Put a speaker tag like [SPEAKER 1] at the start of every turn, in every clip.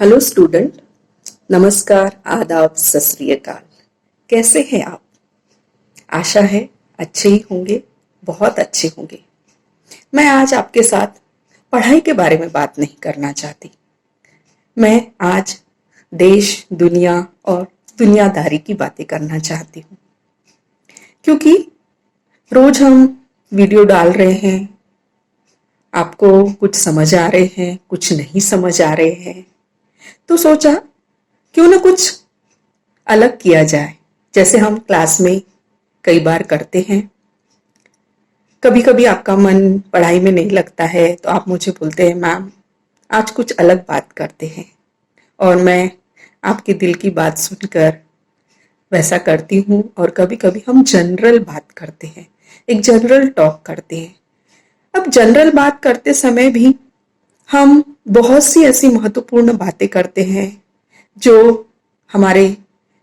[SPEAKER 1] Hello student. नमस्कार, आदाब, सत श्री अकाल। कैसे हैं आप? आशा है अच्छे ही होंगे, बहुत अच्छे होंगे। मैं आज आपके साथ पढ़ाई के बारे में बात नहीं करना चाहती। मैं आज देश, दुनिया और दुनियादारी की बातें करना चाहती हूँ, क्योंकि रोज हम वीडियो डाल रहे हैं। आपको कुछ समझ आ रहे हैं, कुछ नहीं समझ आ रहे हैं, तो सोचा क्यों ना कुछ अलग किया जाए, जैसे हम क्लास में कई बार करते हैं। कभी कभी आपका मन पढ़ाई में नहीं लगता है तो आप मुझे बोलते हैं, मैम आज कुछ अलग बात करते हैं, और मैं आपके दिल की बात सुनकर वैसा करती हूँ। और कभी कभी हम जनरल बात करते हैं, एक जनरल टॉक करते हैं। अब जनरल बात करते समय भी हम बहुत सी ऐसी महत्वपूर्ण बातें करते हैं जो हमारे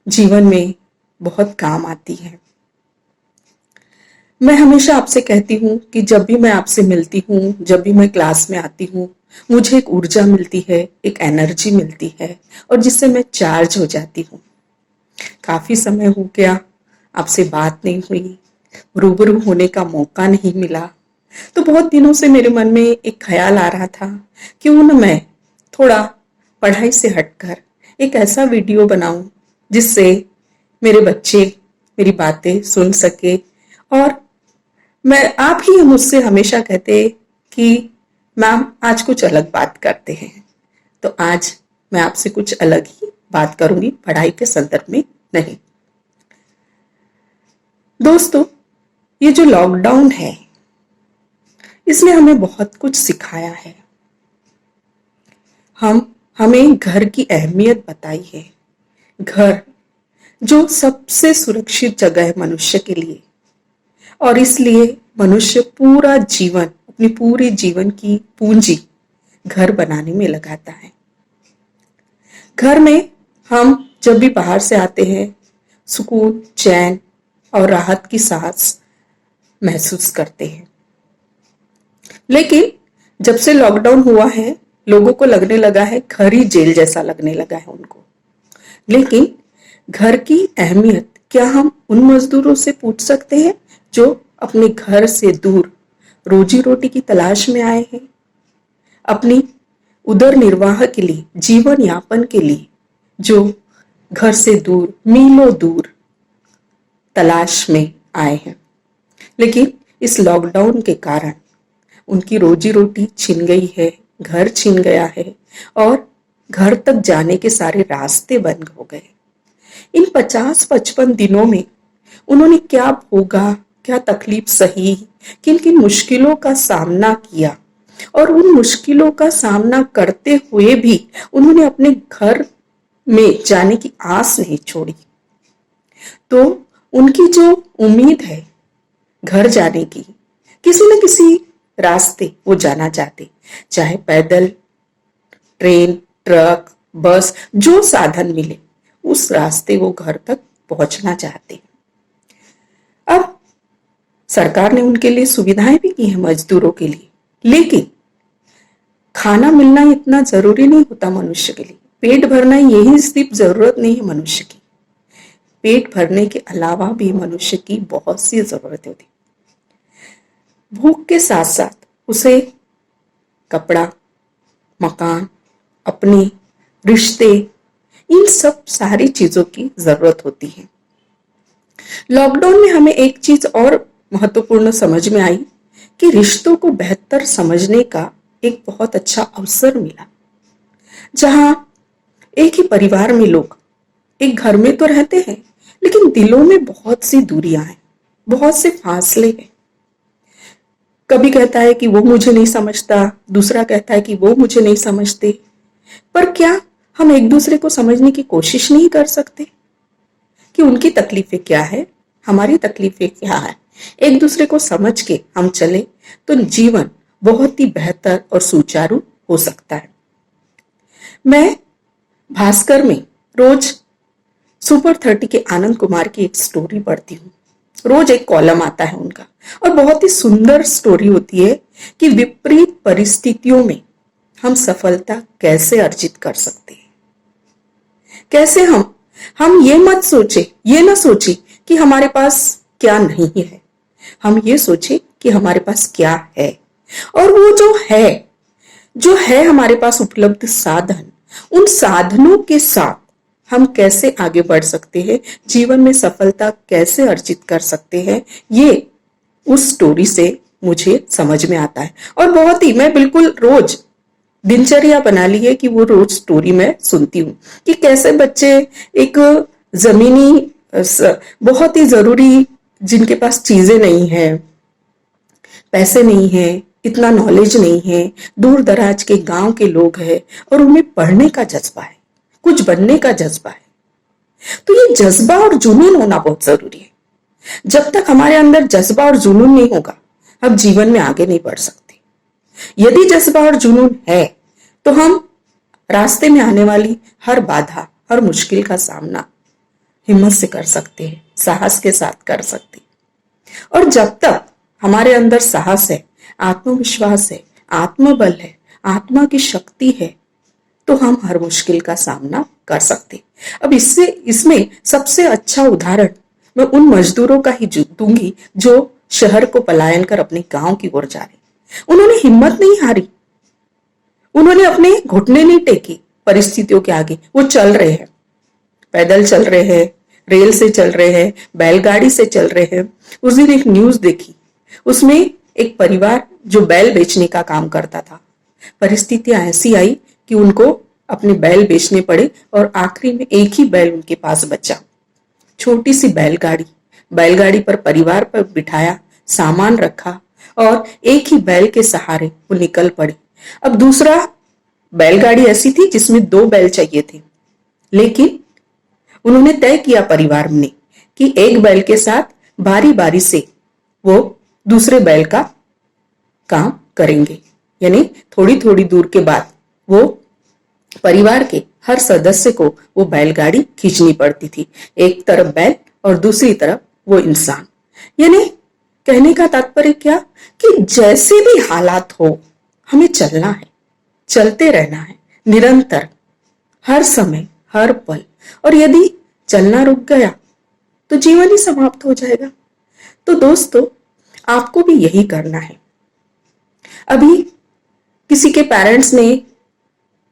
[SPEAKER 1] जीवन में बहुत काम आती है। मैं हमेशा आपसे कहती हूँ कि जब भी मैं आपसे मिलती हूँ, जब भी मैं क्लास में आती हूँ, मुझे एक ऊर्जा मिलती है, एक एनर्जी मिलती है, और जिससे मैं चार्ज हो जाती हूँ। काफी समय हो गया आपसे बात नहीं हुई, रूबरू होने का मौका नहीं मिला, तो बहुत दिनों से मेरे मन में एक ख्याल आ रहा था, क्यों न मैं थोड़ा पढ़ाई से हटकर एक ऐसा वीडियो बनाऊं जिससे मेरे बच्चे मेरी बातें सुन सके। और मैं आप ही मुझसे हमेशा कहते कि मैम आज कुछ अलग बात करते हैं, तो आज मैं आपसे कुछ अलग ही बात करूंगी, पढ़ाई के संदर्भ में नहीं। दोस्तों, ये जो लॉकडाउन है इसने हमें बहुत कुछ सिखाया है। हमें घर की अहमियत बताई है। घर जो सबसे सुरक्षित जगह है मनुष्य के लिए, और इसलिए मनुष्य पूरा जीवन, अपनी पूरी जीवन की पूंजी घर बनाने में लगाता है। घर में हम जब भी बाहर से आते हैं, सुकून, चैन और राहत की सांस महसूस करते हैं। लेकिन जब से लॉकडाउन हुआ है, लोगों को लगने लगा है घर ही जेल जैसा लगने लगा है उनको। लेकिन घर की अहमियत क्या हम उन मजदूरों से पूछ सकते हैं जो अपने घर से दूर रोजी रोटी की तलाश में आए हैं, अपनी उदर निर्वाह के लिए, जीवन यापन के लिए, जो घर से दूर, मीलों दूर तलाश में आए हैं। लेकिन इस लॉकडाउन के कारण उनकी रोजी रोटी छिन गई है, घर छिन गया है, और घर तक जाने के सारे रास्ते बंद हो गए। इन 50-55 दिनों में उन्होंने क्या भोगा, क्या तकलीफ सही, किन किन मुश्किलों का सामना किया, और उन मुश्किलों का सामना करते हुए भी उन्होंने अपने घर में जाने की आस नहीं छोड़ी। तो उनकी जो उम्मीद है घर जाने की, किसी न किसी रास्ते वो जाना चाहते, चाहे पैदल, ट्रेन, ट्रक, बस, जो साधन मिले उस रास्ते वो घर तक पहुंचना चाहते। अब सरकार ने उनके लिए सुविधाएं भी की हैं मजदूरों के लिए, लेकिन खाना मिलना इतना जरूरी नहीं होता मनुष्य के लिए। पेट भरना यही सिर्फ जरूरत नहीं है मनुष्य की। पेट भरने के अलावा भी मनुष्य की बहुत सी जरूरत होती। भूख के साथ साथ उसे कपड़ा, मकान, अपने रिश्ते, इन सब सारी चीजों की जरूरत होती है। लॉकडाउन में हमें एक चीज और महत्वपूर्ण समझ में आई कि रिश्तों को बेहतर समझने का एक बहुत अच्छा अवसर मिला, जहां एक ही परिवार में लोग एक घर में तो रहते हैं, लेकिन दिलों में बहुत सी दूरियां हैं, बहुत से फासले हैं। कभी कहता है कि वो मुझे नहीं समझता, दूसरा कहता है कि वो मुझे नहीं समझते। पर क्या हम एक दूसरे को समझने की कोशिश नहीं कर सकते कि उनकी तकलीफें क्या है, हमारी तकलीफें क्या है? एक दूसरे को समझ के हम चले तो जीवन बहुत ही बेहतर और सुचारू हो सकता है। मैं भास्कर में रोज सुपर 30 के आनंद कुमार की एक स्टोरी पढ़ती हूँ। रोज एक कॉलम आता है उनका, और बहुत ही सुंदर स्टोरी होती है कि विपरीत परिस्थितियों में हम सफलता कैसे अर्जित कर सकते हैं। कैसे हम ये मत सोचे, ये ना सोचे कि हमारे पास क्या नहीं है, हम ये सोचे कि हमारे पास क्या है। और वो जो है हमारे पास उपलब्ध साधन, उन साधनों के साथ हम कैसे आगे बढ़ सकते हैं, जीवन में सफलता कैसे अर्जित कर सकते हैं, ये उस स्टोरी से मुझे समझ में आता है। और बहुत ही मैं बिल्कुल रोज दिनचर्या बना ली है कि वो रोज स्टोरी मैं सुनती हूँ कि कैसे बच्चे एक जमीनी बहुत ही जरूरी, जिनके पास चीजें नहीं है, पैसे नहीं है, इतना नॉलेज नहीं है, दूर दराज के गांव के लोग हैं और उन्हें पढ़ने का जज्बा है, कुछ बनने का जज्बा है। तो ये जज्बा और जुनून होना बहुत जरूरी है। जब तक हमारे अंदर जज्बा और जुनून नहीं होगा, हम जीवन में आगे नहीं बढ़ सकते। यदि जज्बा और जुनून है तो हम रास्ते में आने वाली हर बाधा, हर मुश्किल का सामना हिम्मत से कर सकते हैं, साहस के साथ कर सकते हैं। और जब तक हमारे अंदर साहस है, आत्मविश्वास है, आत्मबल है, आत्मा की शक्ति है, तो हम हर मुश्किल का सामना कर सकते। अब इसमें सबसे अच्छा उदाहरण मैं उन मजदूरों का ही दूंगी जो शहर को पलायन कर अपने गांव की ओर जा रहे। उन्होंने हिम्मत नहीं हारी, उन्होंने अपने घुटने नहीं टेके परिस्थितियों के आगे। वो चल रहे हैं, पैदल चल रहे हैं, रेल से चल रहे हैं, बैलगाड़ी से चल रहे हैं। उस दिन एक न्यूज देखी, उसमें एक परिवार जो बैल बेचने का काम करता था, परिस्थितियां ऐसी आई कि उनको अपने बैल बेचने पड़े और आखिरी में एक ही बैल उनके पास बचा। छोटी सी बैलगाड़ी, बैलगाड़ी पर परिवार पर बिठाया, सामान रखा और एक ही बैल के सहारे वो निकल पड़े। अब दूसरा बैलगाड़ी ऐसी थी जिसमें 2 बैल चाहिए थे, लेकिन उन्होंने तय किया परिवार ने कि एक बैल के साथ बारी बारी से वो दूसरे बैल का काम करेंगे। यानी थोड़ी थोड़ी दूर के बाद वो परिवार के हर सदस्य को वो बैलगाड़ी खींचनी पड़ती थी, एक तरफ बैल और दूसरी तरफ वो इंसान। यानी कहने का तात्पर्य क्या कि जैसे भी हालात हो, हमें चलना है, चलते रहना है निरंतर, हर समय, हर पल। और यदि चलना रुक गया तो जीवन ही समाप्त हो जाएगा। तो दोस्तों, आपको भी यही करना है। अभी किसी के पेरेंट्स ने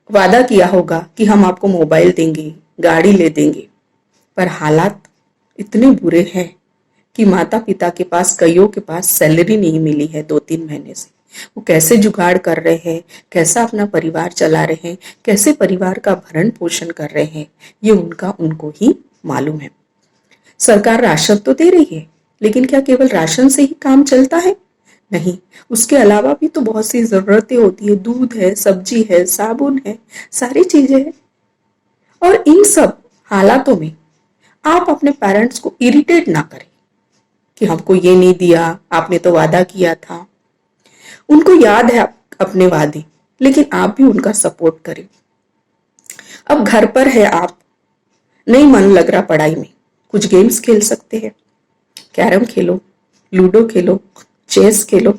[SPEAKER 1] वादा किया होगा कि हम आपको मोबाइल देंगे, गाड़ी ले देंगे, पर हालात इतने बुरे हैं कि माता पिता के पास, कईयों के पास सैलरी नहीं मिली है 2-3 महीने से। वो कैसे जुगाड़ कर रहे हैं, कैसा अपना परिवार चला रहे हैं, कैसे परिवार का भरण पोषण कर रहे हैं, ये उनको ही मालूम है। सरकार राशन तो दे रही है, लेकिन क्या केवल राशन से ही काम चलता है? नहीं, उसके अलावा भी तो बहुत सी जरूरतें होती है। दूध है, सब्जी है, साबुन है, सारी चीजें हैं। और इन सब हालातों में आप अपने पेरेंट्स को इरिटेट ना करें कि हमको ये नहीं दिया, आपने तो वादा किया था। उनको याद है अपने वादे, लेकिन आप भी उनका सपोर्ट करें। अब घर पर है आप, नहीं मन लग रहा पढ़ाई में, कुछ गेम्स खेल सकते हैं, कैरम खेलो, लूडो खेलो, चेस खेलो।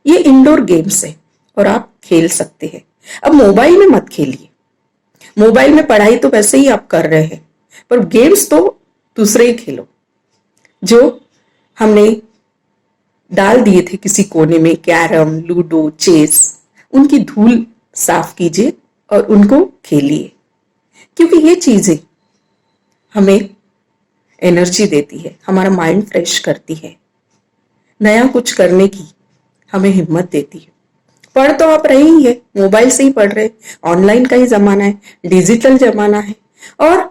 [SPEAKER 1] ये इंडोर गेम्स है और आप खेल सकते हैं। अब मोबाइल में मत खेलिए, मोबाइल में पढ़ाई तो वैसे ही आप कर रहे हैं, पर गेम्स तो दूसरे ही खेलो जो हमने डाल दिए थे किसी कोने में, कैरम, लूडो, चेस। उनकी धूल साफ कीजिए और उनको खेलिए, क्योंकि ये चीजें हमें एनर्जी देती है, हमारा माइंड फ्रेश करती है, नया कुछ करने की हमें हिम्मत देती है। पढ़ तो आप रहे ही है, मोबाइल से ही पढ़ रहे, ऑनलाइन का ही जमाना है, डिजिटल जमाना है। और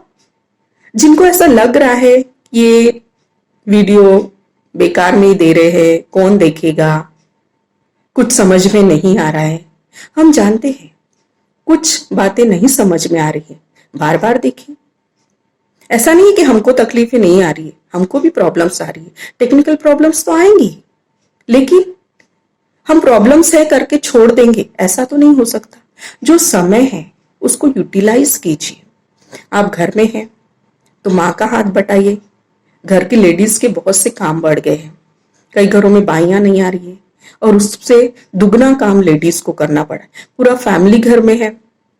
[SPEAKER 1] जिनको ऐसा लग रहा है ये वीडियो बेकार में ही दे रहे हैं, कौन देखेगा, कुछ समझ में नहीं आ रहा है, हम जानते हैं कुछ बातें नहीं समझ में आ रही है, बार बार देखिए। ऐसा नहीं है कि हमको तकलीफें नहीं आ रही है, हमको भी प्रॉब्लम्स आ रही है, टेक्निकल प्रॉब्लम्स तो आएंगी, लेकिन हम प्रॉब्लम्स है करके छोड़ देंगे, ऐसा तो नहीं हो सकता। जो समय है उसको यूटिलाइज कीजिए। आप घर में हैं तो माँ का हाथ बटाइए। घर की लेडीज के बहुत से काम बढ़ गए हैं, कई घरों में बाइयां नहीं आ रही है और उससे दुगना काम लेडीज को करना पड़ा है। पूरा फैमिली घर में है,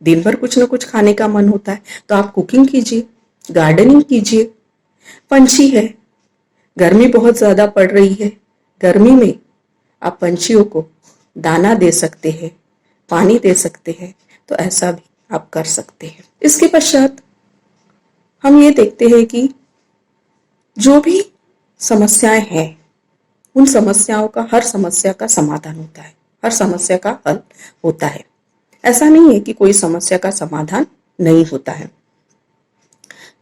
[SPEAKER 1] दिन भर कुछ ना कुछ खाने का मन होता है, तो आप कुकिंग कीजिए, गार्डनिंग कीजिए। पंछी है, गर्मी बहुत ज्यादा पड़ रही है, गर्मी में आप पंछियों को दाना दे सकते हैं, पानी दे सकते हैं, तो ऐसा भी आप कर सकते हैं। इसके पश्चात हम ये देखते हैं कि जो भी समस्याएं हैं, उन समस्याओं का, हर समस्या का समाधान होता है, हर समस्या का हल होता है। ऐसा नहीं है कि कोई समस्या का समाधान नहीं होता है।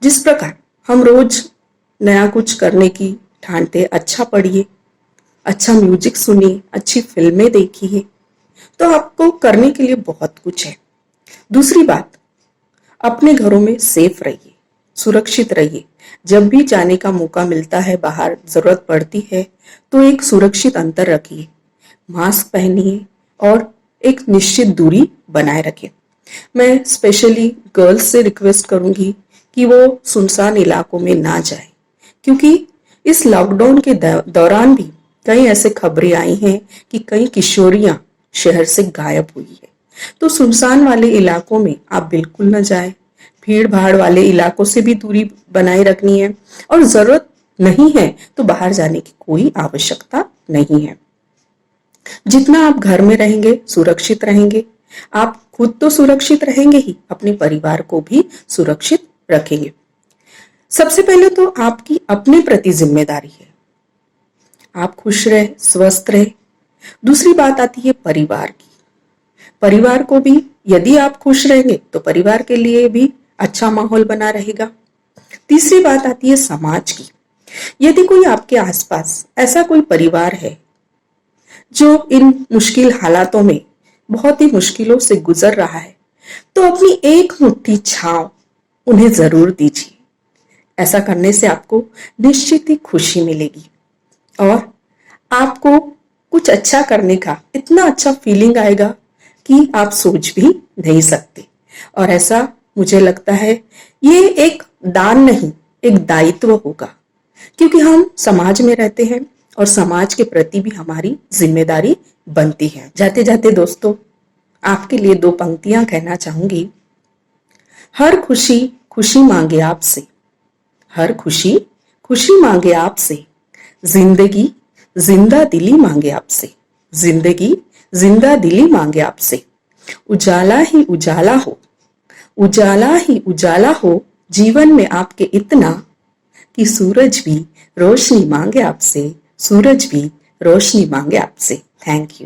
[SPEAKER 1] जिस प्रकार हम रोज नया कुछ करने की ठानते, अच्छा पढ़िए, अच्छा म्यूजिक सुनिए, अच्छी फिल्में देखिए, तो आपको करने के लिए बहुत कुछ है। दूसरी बात, अपने घरों में सेफ रहिए, सुरक्षित रहिए। जब भी जाने का मौका मिलता है, बाहर जरूरत पड़ती है, तो एक सुरक्षित अंतर रखिए, मास्क पहनिए और एक निश्चित दूरी बनाए रखें। मैं स्पेशली गर्ल्स से रिक्वेस्ट करूंगी कि वो सुनसान इलाकों में ना जाए, क्योंकि इस लॉकडाउन के दौरान भी कई ऐसे खबरें आई हैं कि कई किशोरियां शहर से गायब हुई है। तो सुनसान वाले इलाकों में आप बिल्कुल न जाएं। भीड़ भाड़ वाले इलाकों से भी दूरी बनाए रखनी है, और जरूरत नहीं है तो बाहर जाने की कोई आवश्यकता नहीं है। जितना आप घर में रहेंगे, सुरक्षित रहेंगे, आप खुद तो सुरक्षित रहेंगे ही, अपने परिवार को भी सुरक्षित रखेंगे। सबसे पहले तो आपकी अपने प्रति जिम्मेदारी है, आप खुश रहे, स्वस्थ रहे। दूसरी बात आती है परिवार की। परिवार को भी, यदि आप खुश रहेंगे तो परिवार के लिए भी अच्छा माहौल बना रहेगा। तीसरी बात आती है समाज की। यदि कोई आपके आसपास ऐसा कोई परिवार है जो इन मुश्किल हालातों में बहुत ही मुश्किलों से गुजर रहा है, तो अपनी एक मुट्ठी छांव उन्हें जरूर दीजिए। ऐसा करने से आपको निश्चित ही खुशी मिलेगी, और आपको कुछ अच्छा करने का इतना अच्छा फीलिंग आएगा कि आप सोच भी नहीं सकते। और ऐसा मुझे लगता है ये एक दान नहीं, एक दायित्व होगा, क्योंकि हम समाज में रहते हैं और समाज के प्रति भी हमारी जिम्मेदारी बनती है। जाते जाते दोस्तों, आपके लिए दो पंक्तियां कहना चाहूंगी। हर खुशी खुशी मांगे आपसे, हर खुशी खुशी मांगे आपसे, जिंदगी जिंदा दिली मांगे आपसे, जिंदगी जिंदा दिली मांगे आपसे। उजाला ही उजाला हो, उजाला ही उजाला हो जीवन में आपके, इतना कि सूरज भी रोशनी मांगे आपसे, सूरज भी रोशनी मांगे आपसे। Thank you.